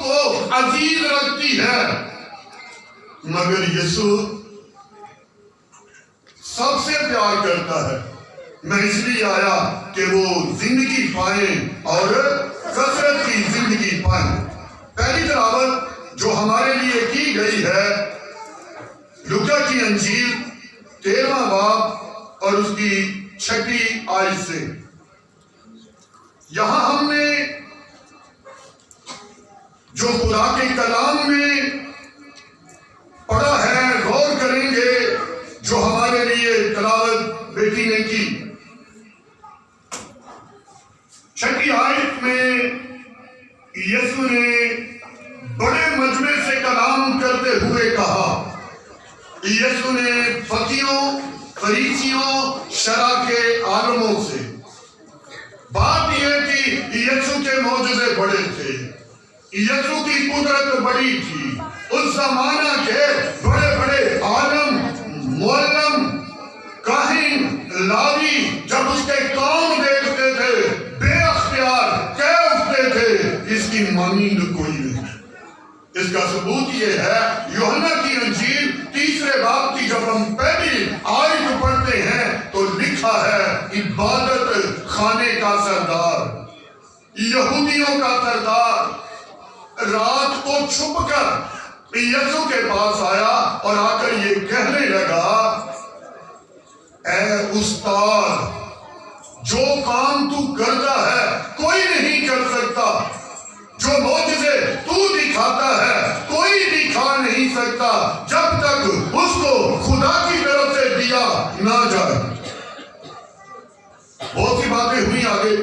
کو عزیز رکھتی ہے، مگر یسوع سب سے پیار کرتا ہے۔ میں اس لیے آیا کہ وہ زندگی پائیں اور کثرت کی زندگی پائیں۔ پہلی تلاوت جو ہمارے لیے کی گئی ہے لوکا کی انجیل 13واں باب اور اس کی 6 آیت سے۔ یہاں ہم نے جو خدا کے کلام میں پڑھا ہے غور کریں گے، جو ہمارے لیے تلاوت بیٹی نے کی۔ 6 آیت میں یسوع نے بڑے مجمع سے کلام کرتے ہوئے کہا، یسوع نے فقیہوں، فریسیوں، شرع کے عالموں سے بات یہ تھی، یسوع کے معجزے بڑے تھے، یسوع کی قدرت بڑی تھی۔ اس زمانہ کے بڑے بڑے عالم، معلم، کاہن، لاوی جب اس کے کام دیکھتے تھے بے اختیار کہہ اٹھتے تھے اس کی مانند کوئی نہیں۔ اس کا ثبوت یہ ہے یوحنا کی انجیل 3 باب کی جب ہم پہلی آیت پڑھتے ہیں تو لکھا ہے عبادت خانے کا سردار، یہودیوں کا سردار رات کو چھپ کر یسوع کے پاس آیا اور آ کر یہ کہنے لگا، اے استاد، جو کام تو کرتا ہے کوئی نہیں کر سکتا، جو معجزے تو دکھاتا ہے کوئی دکھا نہیں سکتا جب تک اس کو خدا کی طرف سے دیا نہ جائے۔ بہت سی باتیں ہوئی آگے،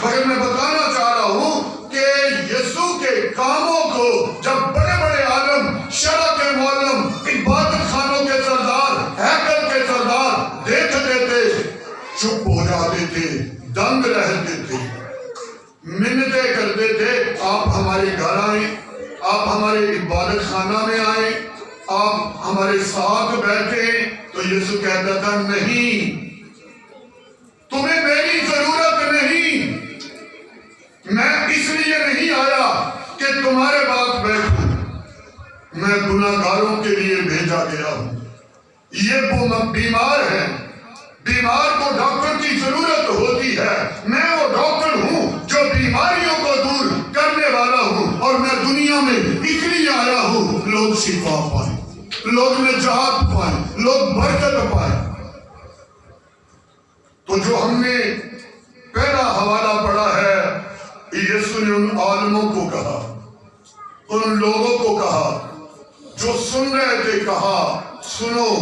مگر میں بتانا چاہ رہا ہوں کہ یسوع کے کاموں کو جب بڑے بڑے عالم، شرع کے معلم، عبادت خانوں کے سردار، ہیکل کے سردار دیکھتے تھے، چپ ہو جاتے تھے، دنگ رہتے تھے، منتیں کرتے تھے، آپ ہمارے گھر آئیں، آپ ہمارے عبادت خانہ میں آئیں، آپ ہمارے ساتھ بیٹھیں۔ تو یسوع کہتا تھا، نہیں، تمہیں میری ضرورت نہیں، میں اس لیے نہیں آیا کہ تمہارے پاس بیٹھوں، میں گناہ گاروں کے لیے بھیجا گیا ہوں۔ یہ بیمار ہیں، بیمار کو ڈاکٹر کی ضرورت ہوتی ہے، میں وہ ڈاکٹر ہوں جو بیماریوں کو دور کرنے والا ہوں، اور میں دنیا میں اس لیے آیا ہوں لوگ شفا پائیں، لوگ نجات پائیں، لوگ برکت پائیں۔ تو جو ہم نے پہلا حوالہ پڑھا ہے، یسوع نے ان عالموں کو کہا، ان لوگوں کو کہا جو سن رہے تھے، کہا سنو،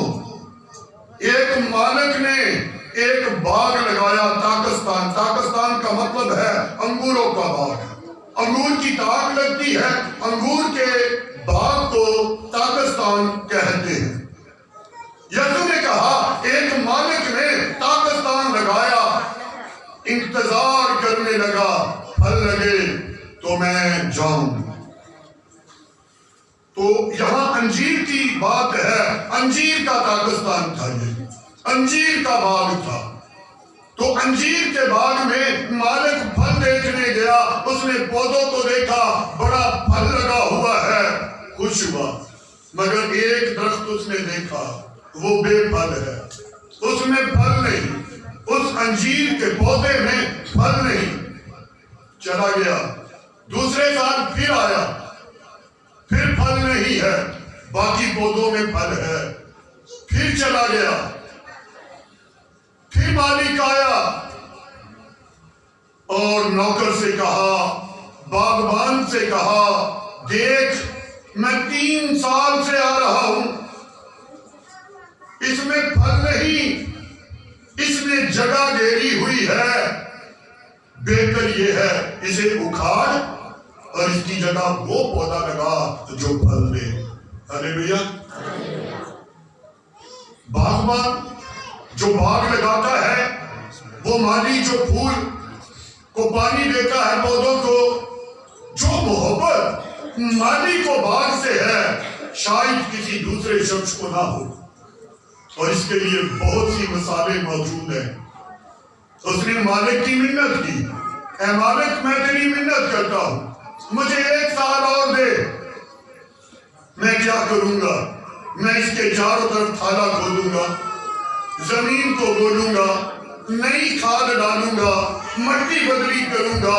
ایک مالک نے ایک باغ لگایا، تاکستان۔ تاکستان کا مطلب ہے انگوروں کا باغ، انگور کی تاک لگتی ہے، انگور کے باغ کو تاکستان کہتے ہیں۔ یسوع نے کہا ایک مالک نے تاکستان لگایا، انتظار کرنے لگا، پھل لگے تو میں جاؤں۔ تو یہاں انجیر کی بات ہے، انجیر کا تاکستان تھا، یہ انجیر کا باغ تھا۔ تو انجیر کے باغ میں مالک پھل دیکھنے گیا، اس نے پودوں کو دیکھا، بڑا پھل لگا ہوا ہے، خوش ہوا، مگر ایک درخت اس نے دیکھا، وہ بے پھل ہے، اس میں پھل نہیں، اس انجیر کے پودے میں پھل نہیں۔ چلا گیا، دوسرے سال پھر آیا، پھر پھل نہیں ہے، باقی پودوں میں پھل ہے، پھر چلا گیا، پھر مالک آیا اور نوکر سے کہا، باغبان سے کہا، دیکھ میں 3 سال سے آ رہا ہوں، اس میں پھل نہیں، اس نے جگہ گھیری ہوئی ہے، بہتر یہ ہے اسے اکھاڑ اور اس کی جگہ وہ پودا لگا جو پھل دے۔ ہلیلویا۔ باغبان جو باغ لگاتا ہے، وہ مالی جو پھول کو پانی دیتا ہے، پودوں کو، جو محبت مالی کو باغ سے ہے شاید کسی دوسرے شخص کو نہ ہو، اور اس کے لیے بہت سی مثالیں موجود ہیں۔ اس نے مالک کی منت کی، اے مالک میں تیری منت کرتا ہوں، مجھے 1 سال اور کروں گا، میں اس کے چاروں طرف تھالا کھولوں گا، زمین کو بولوں گا، نئی کھاد ڈالوں گا، مٹی بدلی کروں گا،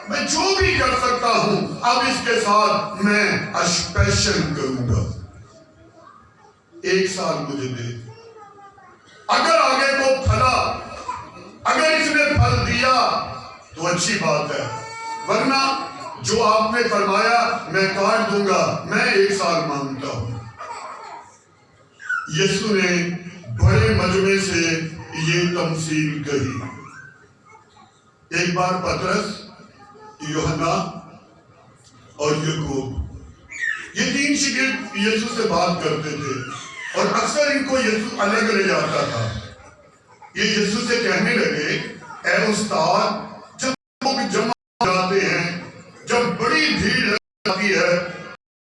میں جو بھی کر سکتا ہوں اب اس کے ساتھ میں اسپیشل کروں گا۔ 1 سال مجھے دے، اگر آگے کو پھلا، اگر اس نے پھل دیا تو اچھی بات ہے، ورنہ جو آپ نے فرمایا میں کاٹ دوں گا، میں 1 سال مانگتا ہوں۔ یسوع نے بڑے مجمع سے یہ تمثیل کہی۔ ایک بار پطرس، یوحنا اور یعقوب، یہ 3 شاگرد یسوع سے بات کرتے تھے اور اکثر ان کو یسوع الگ لے جاتا تھا۔ یہ یسوع سے کہنے لگے، اے استاد، جب لوگ جمع ہو جاتے ہیں، جب بڑی بھیڑ لگ جاتی ہے،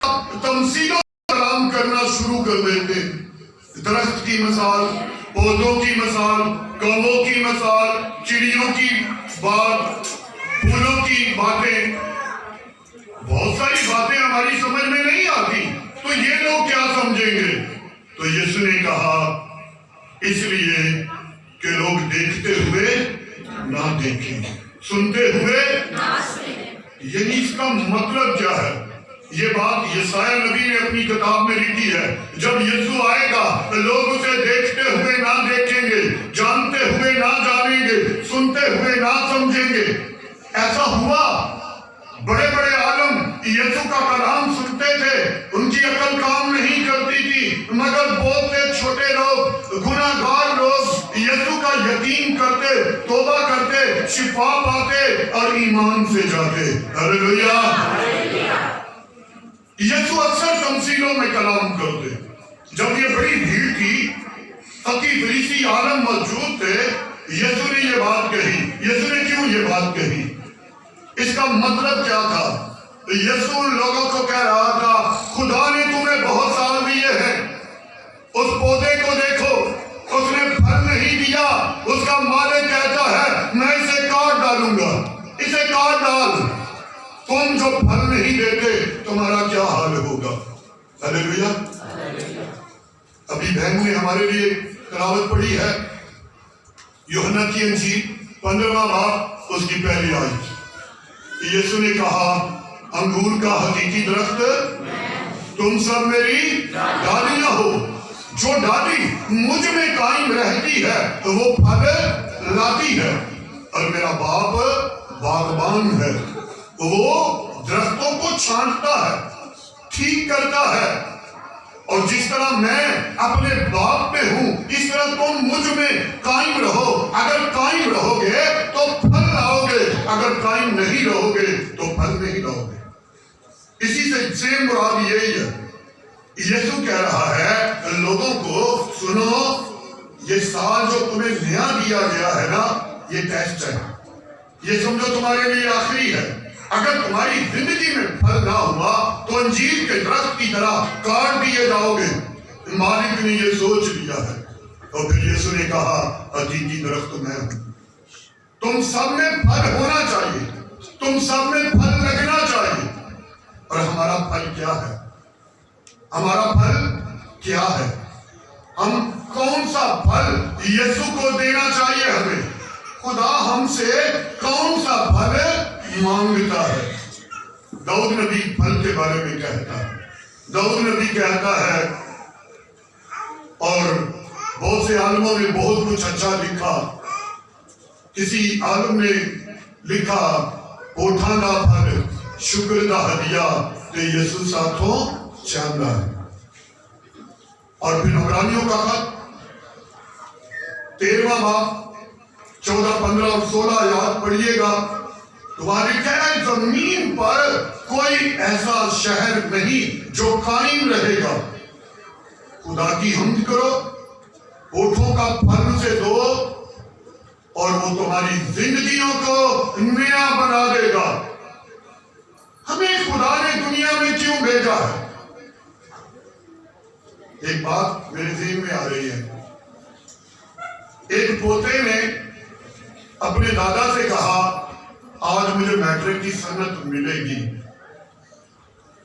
اب تمثیلوں سے کلام کرنا شروع کر دیتے ہیں۔ درخت کی مثال، پودوں کی مثال، قوموں کی مثال، چڑیوں کی بات، پھولوں کی باتیں، بہت ساری باتیں ہماری سمجھ میں نہیں آتی، تو یہ لوگ کیا سمجھیں گے؟ تو یسوع نے کہا، اس لیے کہ لوگ دیکھتے ہوئے نہ دیکھیں، سنتے ہوئے نہ سنیں۔ یعنی اس کا مطلب کیا ہے؟ یہ بات یسایہ نبی نے اپنی کتاب میں لکھی ہے، جب یسوع آئے گا لوگ اسے دیکھتے ہوئے نہ دیکھیں گے، جانتے ہوئے نہ جانیں گے، سنتے ہوئے نہ سمجھیں گے۔ ایسا ہوا، بڑے بڑے عالم یسوع کا کلام سنتے تھے، ان کی عقل کام نہیں کرتی تھی، مگر بہت سے چھوٹے لوگ، گناہ گار لوگ یسوع کا یقین کرتے، توبہ کرتے، شفا پاتے اور ایمان سے جاتے۔ ہلیلویا۔ یسوع اکثر تمثیلوں میں کلام کرتے۔ جب یہ بڑی بھیڑ تھی، فقی فریسی عالم موجود تھے، یسوع نے یہ بات کہی۔ یسوع نے کیوں یہ بات کہی؟ اس کا مطلب کیا تھا؟ یسوع لوگوں کو کہہ رہا تھا، خدا نے تمہیں بہت سال دیے ہیں، اس پودے کو دیکھو، اس نے پھل نہیں دیا، اس کا مالک کہتا ہے میں اسے کاٹ ڈالوں گا، اسے کاٹ ڈال۔ تم جو پھل نہیں دیتے تمہارا کیا حال ہوگا؟ ہلیلویا۔ ابھی بہن نے ہمارے لیے تلاوت پڑھی ہے یوحنا کی انجیل 15واں باب، اس کی پہلی آیت۔ یسوع نے کہا، انگور کا حقیقی درخت تم سب میری ڈالیاں ہو، جو ڈالی مجھ میں قائم رہتی ہے وہ پھل لاتی ہے، اور میرا باپ باغبان ہے، وہ درختوں کو چھانٹتا ہے، ٹھیک کرتا ہے، اور جس طرح میں اپنے باپ میں ہوں اس طرح تم مجھ میں قائم رہو۔ اگر قائم رہو گے تو پھل لاؤ گے، اگر قائم نہیں رہو گے تو پھل نہیں لاؤ گے۔ اسی سے سیم مراد یہی ہے۔ یسوع کہہ رہا ہے لوگوں کو، سنو، یہ سال جو تمہیں نیا دیا گیا ہے نا، یہ ٹیسٹ ہے، یہ سمجھو تمہارے لیے آخری ہے۔ اگر تمہاری زندگی میں پھل نہ ہوا تو انجیر کے درخت کی طرح کاٹ دیے جاؤ گے۔ مالک نے یہ سوچ لیا ہے۔ اور پھر یسوع نے کہا، حقیقی درخت میں ہوں، تم سب میں پھل ہونا چاہیے، تم سب میں پھل لگنا چاہیے۔ اور ہمارا پھل کیا ہے؟ ہمارا پھل کیا ہے؟ ہم کون سا پھل یسوع کو دینا چاہیے؟ ہمیں خدا ہم سے کون سا پھل مانگتا ہے؟ داؤد نبی پھل کے بارے میں کہتا ہے۔ داؤد نبی کہتا ہے، اور بہت سے عالموں نے بہت کچھ اچھا لکھا۔ کسی عالم نے لکھا، اوٹھاں دا پھل شکر دا ہدیہ تے یسوع ساتھوں چاہتا ہے۔ اور پھر عبرانیوں کا خط 13واں باب 14، 15 اور 16 آیات پڑھیے گا، تمہاری کہ زمین پر کوئی ایسا شہر نہیں جو قائم رہے گا۔ خدا کی حمد کرو، ہوٹھوں کا پھل اسے دو اور وہ تمہاری زندگیوں کو نیا بنا دے گا۔ ہمیں خدا نے دنیا میں کیوں بھیجا ہے؟ ایک بات میرے ذہن میں آ رہی ہے۔ ایک پوتے نے اپنے دادا سے کہا، آج مجھے میٹرک کی سند ملے گی۔